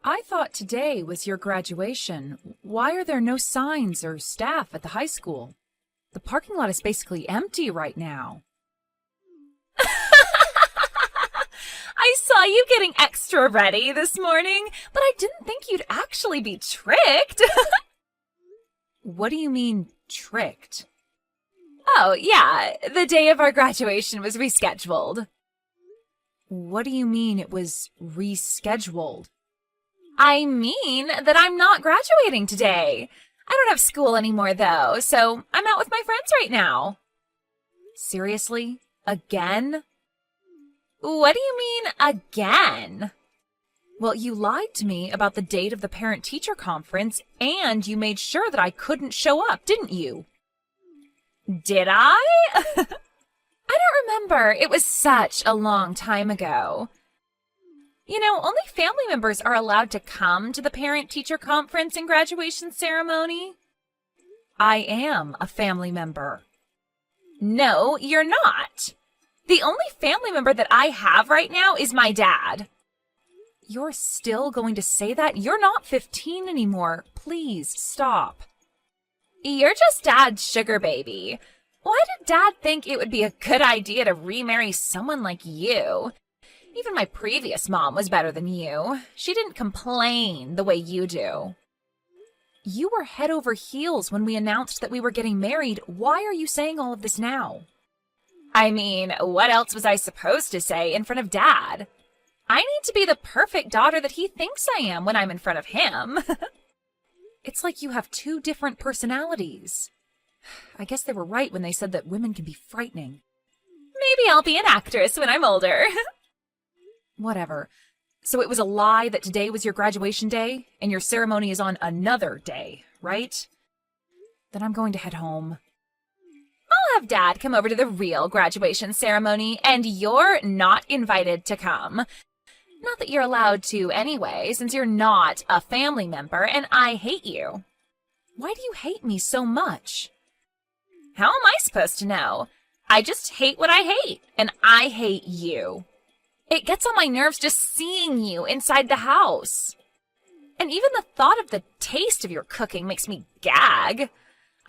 I thought today was your graduation. Why are there no signs or staff at the high school? The parking lot is basically empty right now. I saw you getting extra ready this morning, but I didn't think you'd actually be tricked. What do you mean, tricked? Oh, yeah, the day of our graduation was rescheduled. What do you mean it was rescheduled? I mean that I'm not graduating today. I don't have school anymore, though, so I'm out with my friends right now. Seriously? Again? What do you mean, again? Well, you lied to me about the date of the parent-teacher conference, and you made sure that I couldn't show up, didn't you? Did I? I don't remember. It was such a long time ago. You know, only family members are allowed to come to the parent-teacher conference and graduation ceremony. I am a family member. No, you're not. The only family member that I have right now is my dad. You're still going to say that? You're not 15 anymore. Please, stop. You're just Dad's sugar baby. Why did Dad think it would be a good idea to remarry someone like you? Even my previous mom was better than you. She didn't complain the way you do. You were head over heels when we announced that we were getting married. Why are you saying all of this now? I mean, what else was I supposed to say in front of Dad? I need to be the perfect daughter that he thinks I am when I'm in front of him. It's like you have two different personalities. I guess they were right when they said that women can be frightening. Maybe I'll be an actress when I'm older. Whatever. So it was a lie that today was your graduation day, and your ceremony is on another day, right? Then I'm going to head home. I'll have Dad come over to the real graduation ceremony, and you're not invited to come. Not that you're allowed to anyway, since you're not a family member, and I hate you. Why do you hate me so much? How am I supposed to know? I just hate what I hate, and I hate you. It gets on my nerves just seeing you inside the house. And even the thought of the taste of your cooking makes me gag.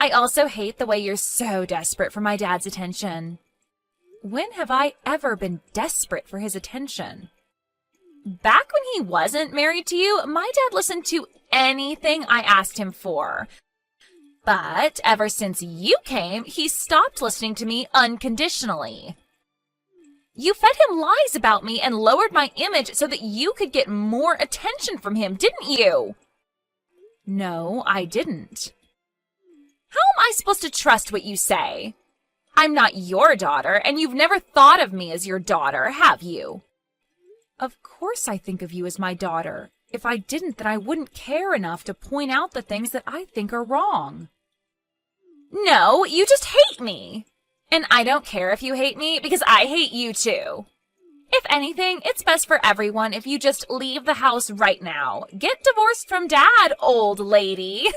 I also hate the way you're so desperate for my dad's attention. When have I ever been desperate for his attention? Back when he wasn't married to you, my dad listened to anything I asked him for. But ever since you came, he stopped listening to me unconditionally. You fed him lies about me and lowered my image so that you could get more attention from him, didn't you? No, I didn't. How am I supposed to trust what you say? I'm not your daughter, and you've never thought of me as your daughter, have you? Of course I think of you as my daughter. If I didn't, then I wouldn't care enough to point out the things that I think are wrong. No, you just hate me. And I don't care if you hate me, because I hate you too. If anything, it's best for everyone if you just leave the house right now. Get divorced from Dad, old lady.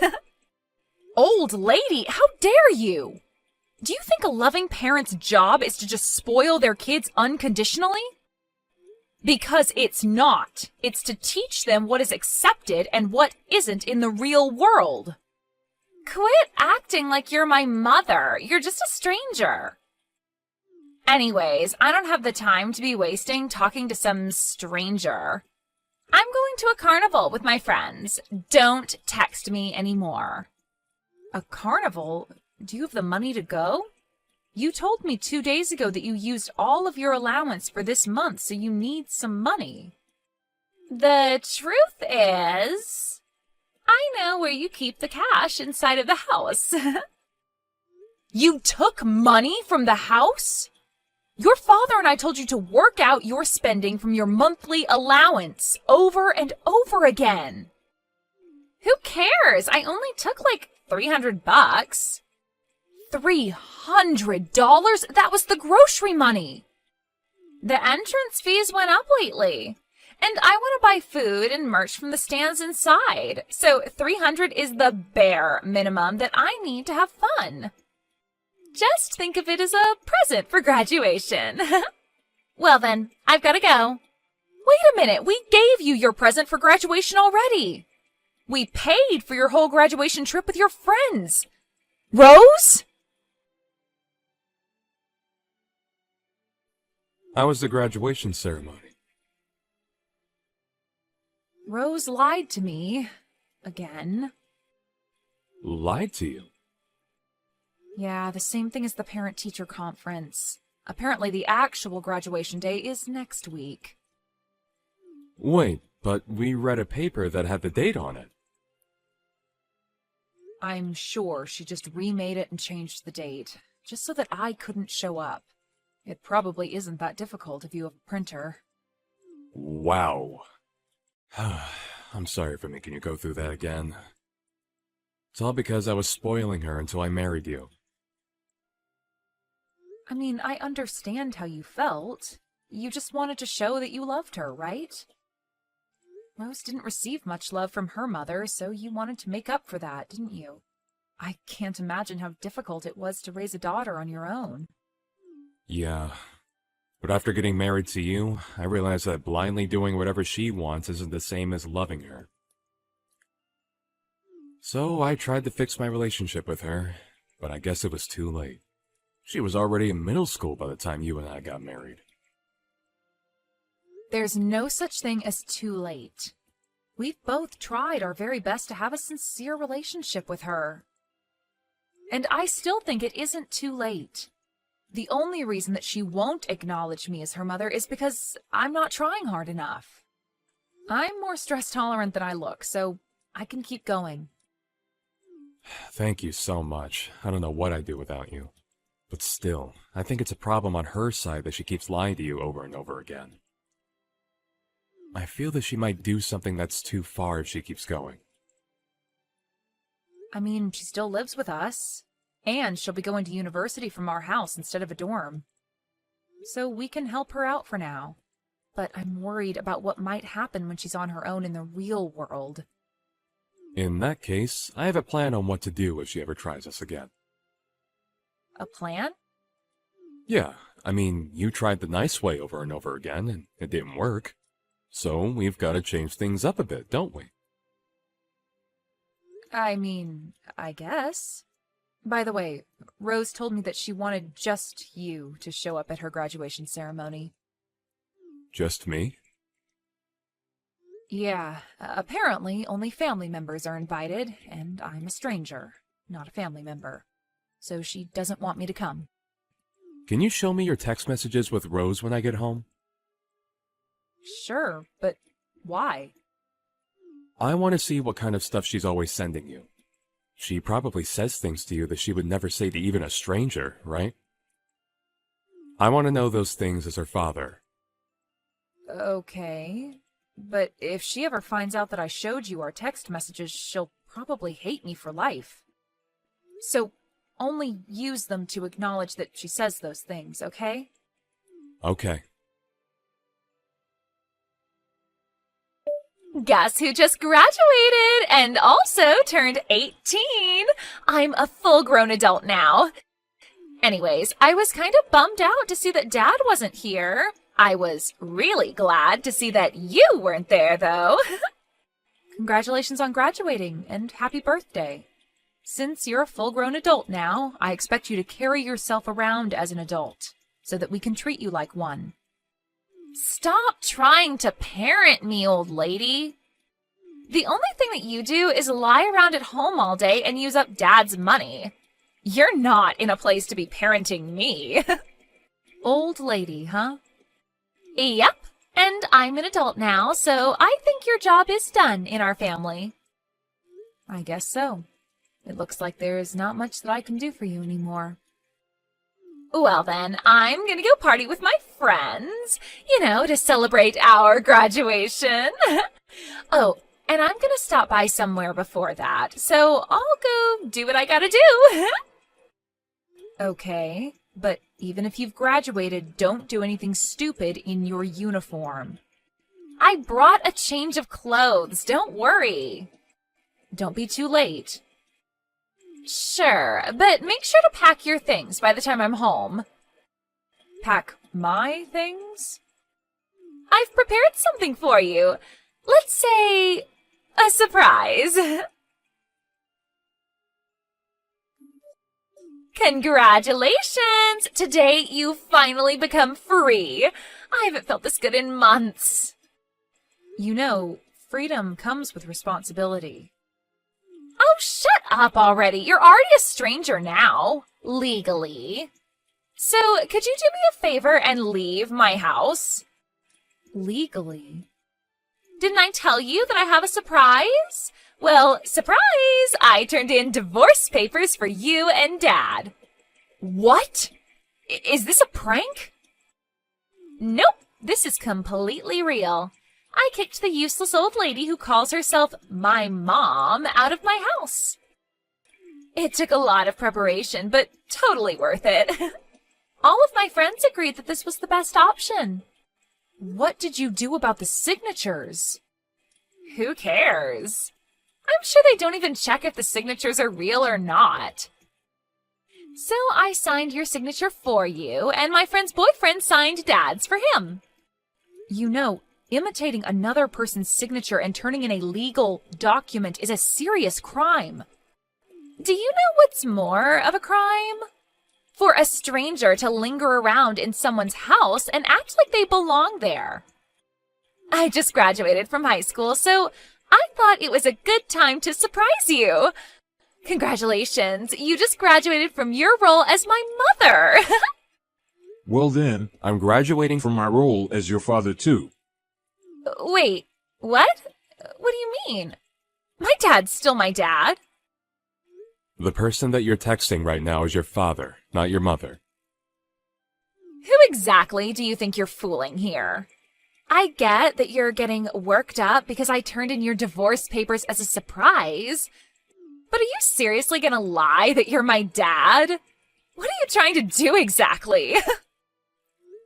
Old lady? How dare you? Do you think a loving parent's job is to just spoil their kids unconditionally? Because it's not. It's to teach them what is accepted and what isn't in the real world. Quit acting like you're my mother. You're just a stranger. Anyways, I don't have the time to be wasting talking to some stranger. I'm going to a carnival with my friends. Don't text me anymore. A carnival? Do you have the money to go? You told me 2 days ago that you used all of your allowance for this month, so you need some money. The truth is, I know where you keep the cash inside of the house. You took money from the house? Your father and I told you to work out your spending from your monthly allowance over and over again. Who cares? I only took like $300. $300? That was the grocery money. The entrance fees went up lately. And I want to buy food and merch from the stands inside. So $300 is the bare minimum that I need to have fun. Just think of it as a present for graduation. Well then, I've got to go. Wait a minute, we gave you your present for graduation already. We paid for your whole graduation trip with your friends. Rose? How was the graduation ceremony? Rose lied to me. Again. Lied to you? Yeah, the same thing as the parent-teacher conference. Apparently the actual graduation day is next week. Wait, but we read a paper that had the date on it. I'm sure she just remade it and changed the date, just so that I couldn't show up. It probably isn't that difficult if you have a printer. Wow. I'm sorry for making you go through that again. It's all because I was spoiling her until I married you. I mean, I understand how you felt. You just wanted to show that you loved her, right? Rose didn't receive much love from her mother, so you wanted to make up for that, didn't you? I can't imagine how difficult it was to raise a daughter on your own. Yeah. But after getting married to you, I realized that blindly doing whatever she wants isn't the same as loving her. So I tried to fix my relationship with her, but I guess it was too late. She was already in middle school by the time you and I got married. There's no such thing as too late. We've both tried our very best to have a sincere relationship with her. And I still think it isn't too late. The only reason that she won't acknowledge me as her mother is because I'm not trying hard enough. I'm more stress tolerant than I look, so I can keep going. Thank you so much. I don't know what I'd do without you. But still, I think it's a problem on her side that she keeps lying to you over and over again. I feel that she might do something that's too far if she keeps going. I mean, she still lives with us, and she'll be going to university from our house instead of a dorm. So we can help her out for now. But I'm worried about what might happen when she's on her own in the real world. In that case, I have a plan on what to do if she ever tries us again. A plan? Yeah, I mean, you tried the nice way over and over again, and it didn't work. So we've got to change things up a bit, don't we? I mean, I guess. By the way, Rose told me that she wanted just you to show up at her graduation ceremony. Just me? Yeah, apparently only family members are invited, and I'm a stranger, not a family member. So she doesn't want me to come. Can you show me your text messages with Rose when I get home? Sure, but why? I want to see what kind of stuff she's always sending you. She probably says things to you that she would never say to even a stranger, right? I want to know those things as her father. Okay, but if she ever finds out that I showed you our text messages, she'll probably hate me for life. So only use them to acknowledge that she says those things, okay? Okay. Guess who just graduated and also turned 18? I'm a full-grown adult now. Anyways, I was kind of bummed out to see that Dad wasn't here. I was really glad to see that you weren't there, though. Congratulations on graduating, and happy birthday. Since you're a full-grown adult now, I expect you to carry yourself around as an adult, so that we can treat you like one. Stop trying to parent me, old lady. The only thing that you do is lie around at home all day and use up Dad's money. You're not in a place to be parenting me. Old lady, huh? Yep, and I'm an adult now, so I think your job is done in our family. I guess so. It looks like there is not much that I can do for you anymore. Well then, I'm gonna go party with my friends, to celebrate our graduation. Oh, and I'm gonna stop by somewhere before that, so I'll go do what I gotta do. Okay, but even if you've graduated, don't do anything stupid in your uniform. I brought a change of clothes, don't worry. Don't be too late. Sure, but make sure to pack your things by the time I'm home. Pack my things? I've prepared something for you. Let's say a surprise. Congratulations! Today you finally become free. I haven't felt this good in months. You know, freedom comes with responsibility. Oh, shut up already. You're already a stranger now, legally. So, could you do me a favor and leave my house? Legally? Didn't I tell you that I have a surprise? Well, surprise! I turned in divorce papers for you and Dad. What? Is this a prank? Nope, this is completely real. I kicked the useless old lady who calls herself my mom out of my house. It took a lot of preparation, but totally worth it. All of my friends agreed that this was the best option. What did you do about the signatures? Who cares? I'm sure they don't even check if the signatures are real or not. So I signed your signature for you, and my friend's boyfriend signed Dad's for him. You know, imitating another person's signature and turning in a legal document is a serious crime. Do you know what's more of a crime? For a stranger to linger around in someone's house and act like they belong there. I just graduated from high school, so I thought it was a good time to surprise you. Congratulations, you just graduated from your role as my mother. Well then, I'm graduating from my role as your father too. Wait, what? What do you mean? My dad's still my dad. The person that you're texting right now is your father, not your mother. Who exactly do you think you're fooling here? I get that you're getting worked up because I turned in your divorce papers as a surprise. But are you seriously gonna lie that you're my dad? What are you trying to do exactly?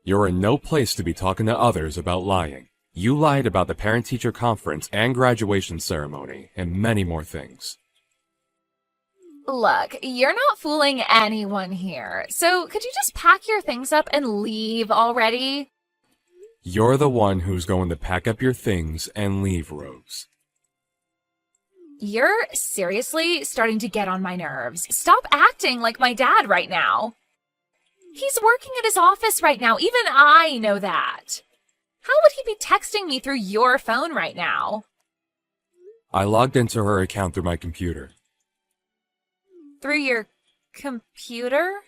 You're in no place to be talking to others about lying. You lied about the parent-teacher conference and graduation ceremony, and many more things. Look, you're not fooling anyone here, so could you just pack your things up and leave already? You're the one who's going to pack up your things and leave, Rose. You're seriously starting to get on my nerves. Stop acting like my dad right now. He's working at his office right now. Even I know that. How would he be texting me through your phone right now? I logged into her account through my computer. Through your computer?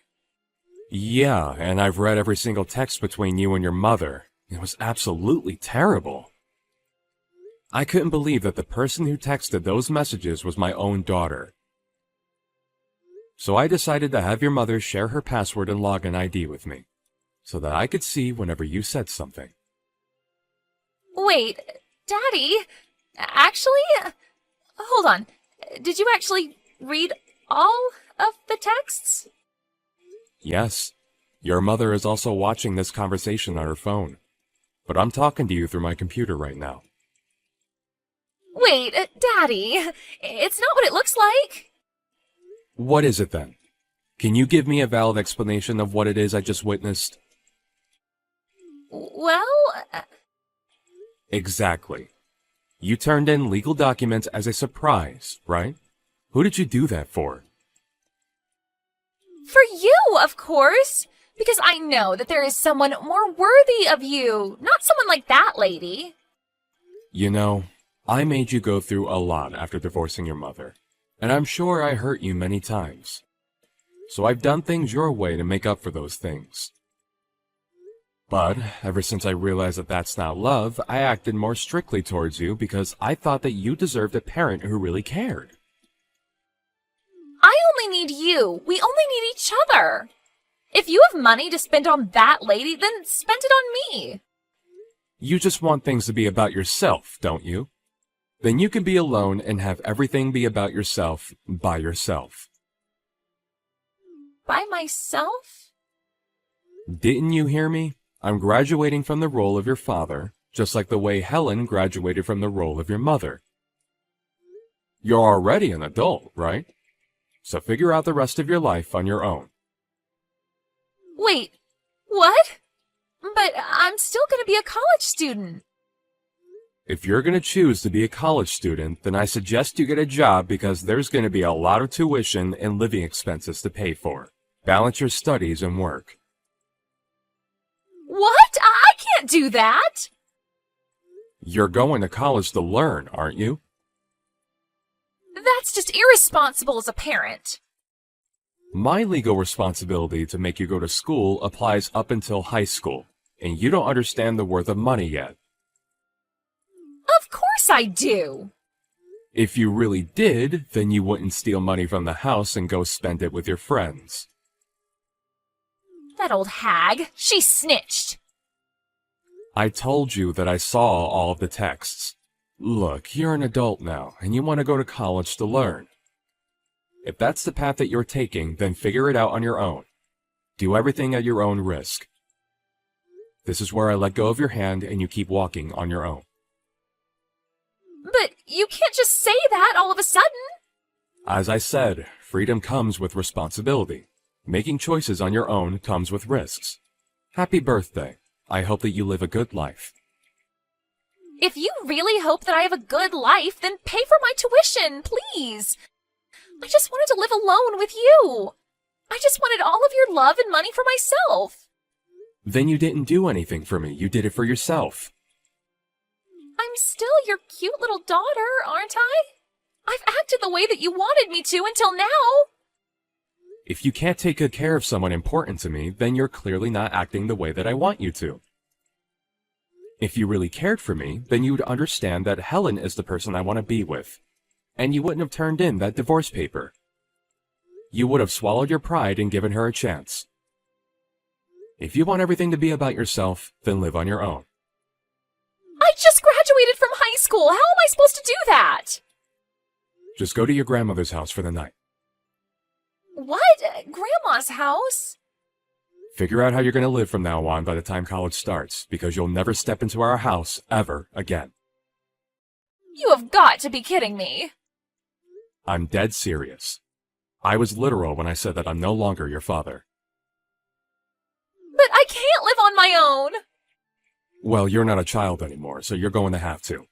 Yeah, and I've read every single text between you and your mother. It was absolutely terrible. I couldn't believe that the person who texted those messages was my own daughter. So I decided to have your mother share her password and login ID with me, so that I could see whenever you said something. Wait, Daddy, actually, hold on. Did you actually read all of the texts? Yes, your mother is also watching this conversation on her phone, but I'm talking to you through my computer right now. Wait, Daddy, it's not what it looks like. What is it then? Can you give me a valid explanation of what it is I just witnessed? Well... Exactly. You turned in legal documents as a surprise, right? Who did you do that for? For you, of course. Because I know that there is someone more worthy of you. Not someone like that lady. You know, I made you go through a lot after divorcing your mother, and I'm sure I hurt you many times. So I've done things your way to make up for those things. But ever since I realized that that's not love, I acted more strictly towards you because I thought that you deserved a parent who really cared. I only need you. We only need each other. If you have money to spend on that lady, then spend it on me. You just want things to be about yourself, don't you? Then you can be alone and have everything be about yourself by yourself. By myself? Didn't you hear me? I'm graduating from the role of your father, just like the way Helen graduated from the role of your mother. You're already an adult, right? So figure out the rest of your life on your own. Wait, what? But I'm still going to be a college student. If you're going to choose to be a college student, then I suggest you get a job because there's going to be a lot of tuition and living expenses to pay for. Balance your studies and work. What? I can't do that. You're going to college to learn, aren't you? That's just irresponsible as a parent. My legal responsibility to make you go to school applies up until high school, and you don't understand the worth of money yet. Of course I do. If you really did, then you wouldn't steal money from the house and go spend it with your friends. That old hag, she snitched. I told you that I saw all of the texts. Look, you're an adult now, and you want to go to college to learn. If that's the path that you're taking, then figure it out on your own. Do everything at your own risk. This is where I let go of your hand and you keep walking on your own. But you can't just say that all of a sudden. As I said, freedom comes with responsibility. Making choices on your own comes with risks. Happy birthday. I hope that you live a good life. If you really hope that I have a good life, then pay for my tuition, please. I just wanted to live alone with you. I just wanted all of your love and money for myself. Then you didn't do anything for me. You did it for yourself. I'm still your cute little daughter, aren't I? I've acted the way that you wanted me to until now. If you can't take good care of someone important to me, then you're clearly not acting the way that I want you to. If you really cared for me, then you would understand that Helen is the person I want to be with. And you wouldn't have turned in that divorce paper. You would have swallowed your pride and given her a chance. If you want everything to be about yourself, then live on your own. I just graduated from high school. How am I supposed to do that? Just go to your grandmother's house for the night. What? Grandma's house? Figure out how you're going to live from now on by the time college starts, because you'll never step into our house ever again. You have got to be kidding me. I'm dead serious. I was literal when I said that I'm no longer your father. But I can't live on my own. Well, you're not a child anymore, so you're going to have to.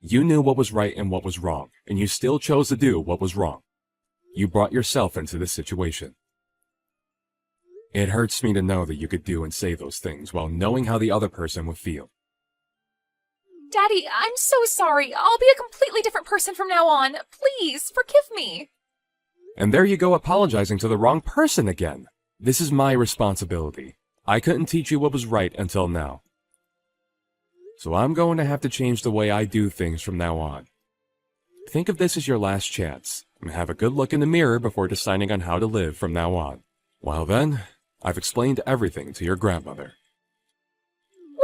You knew what was right and what was wrong, and you still chose to do what was wrong. You brought yourself into this situation. It hurts me to know that you could do and say those things while knowing how the other person would feel. Daddy, I'm so sorry. I'll be a completely different person from now on. Please, forgive me. And there you go apologizing to the wrong person again. This is my responsibility. I couldn't teach you what was right until now. So I'm going to have to change the way I do things from now on. Think of this as your last chance, and have a good look in the mirror before deciding on how to live from now on. Well then, I've explained everything to your grandmother.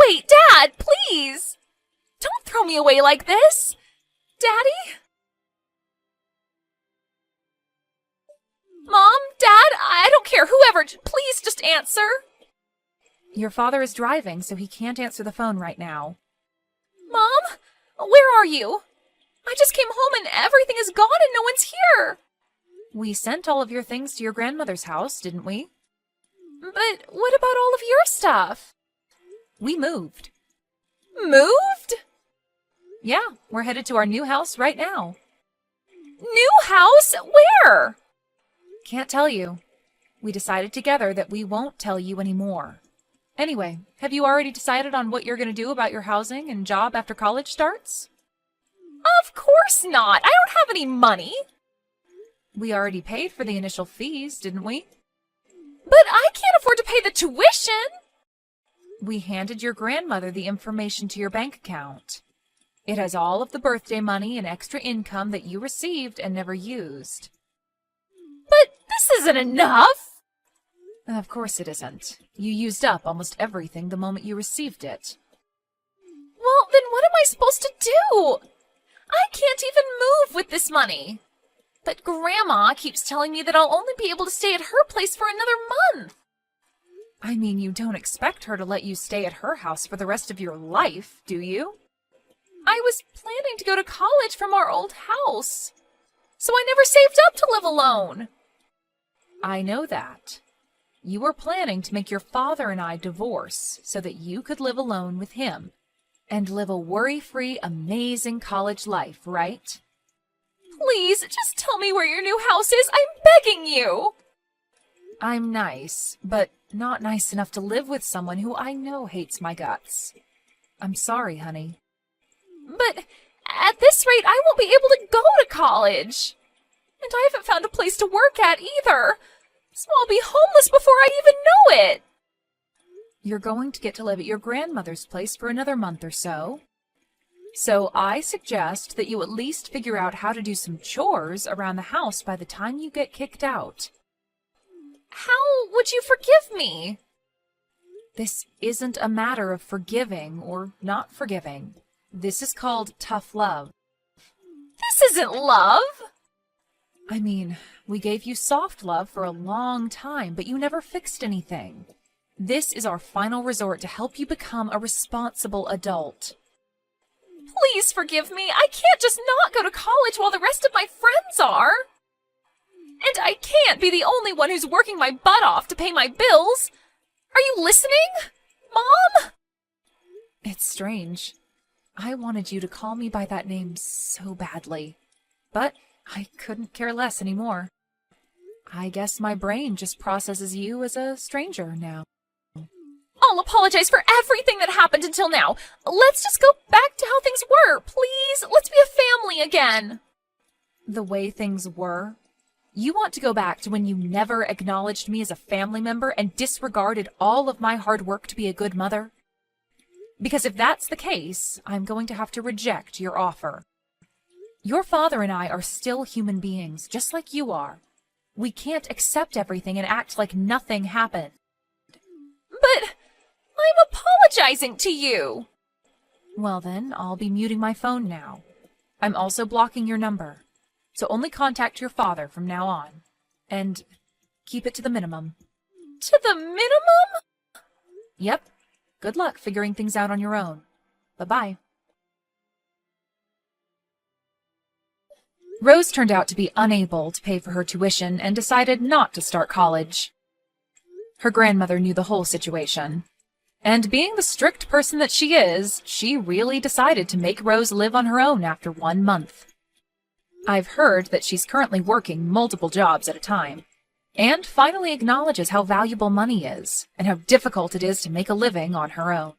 Wait, Dad, please! Don't throw me away like this! Daddy? Mom? Dad? I don't care, whoever, please just answer! Your father is driving, so he can't answer the phone right now. Mom? Where are you? I just came home and everything is gone and no one's here! We sent all of your things to your grandmother's house, didn't we? But what about all of your stuff? We moved. Moved? Yeah, we're headed to our new house right now. New house? Where? Can't tell you. We decided together that we won't tell you anymore. Anyway, have you already decided on what you're going to do about your housing and job after college starts? Of course not. I don't have any money. We already paid for the initial fees, didn't we? But I can't afford to pay the tuition. We handed your grandmother the information to your bank account. It has all of the birthday money and extra income that you received and never used. But this isn't enough. Of course it isn't. You used up almost everything the moment you received it. Well, then what am I supposed to do? I can't even move with this money. But Grandma keeps telling me that I'll only be able to stay at her place for another month. I mean, you don't expect her to let you stay at her house for the rest of your life, do you? I was planning to go to college from our old house, so I never saved up to live alone. I know that. You were planning to make your father and I divorce so that you could live alone with him and live a worry-free, amazing college life, right? Please, just tell me where your new house is. I'm begging you. I'm nice, but not nice enough to live with someone who I know hates my guts. I'm sorry, honey. But at this rate, I won't be able to go to college. And I haven't found a place to work at either. So I'll be homeless before I even know it. You're going to get to live at your grandmother's place for another month or so. So I suggest that you at least figure out how to do some chores around the house by the time you get kicked out. How would you forgive me? This isn't a matter of forgiving or not forgiving. This is called tough love. This isn't love. I mean, we gave you soft love for a long time, but you never fixed anything. This is our final resort to help you become a responsible adult. Please forgive me. I can't just not go to college while the rest of my friends are. And I can't be the only one who's working my butt off to pay my bills. Are you listening, Mom? It's strange. I wanted you to call me by that name so badly, but I couldn't care less anymore. I guess my brain just processes you as a stranger now. I'll apologize for everything that happened until now. Let's just go back to how things were, please. Let's be a family again. The way things were? You want to go back to when you never acknowledged me as a family member and disregarded all of my hard work to be a good mother? Because if that's the case, I'm going to have to reject your offer. Your father and I are still human beings, just like you are. We can't accept everything and act like nothing happened. But I'm apologizing to you. Well then, I'll be muting my phone now. I'm also blocking your number. So only contact your father from now on. And keep it to the minimum. To the minimum? Yep. Good luck figuring things out on your own. Bye-bye. Rose turned out to be unable to pay for her tuition and decided not to start college. Her grandmother knew the whole situation. And being the strict person that she is, she really decided to make Rose live on her own after 1 month. I've heard that she's currently working multiple jobs at a time, and finally acknowledges how valuable money is, and how difficult it is to make a living on her own.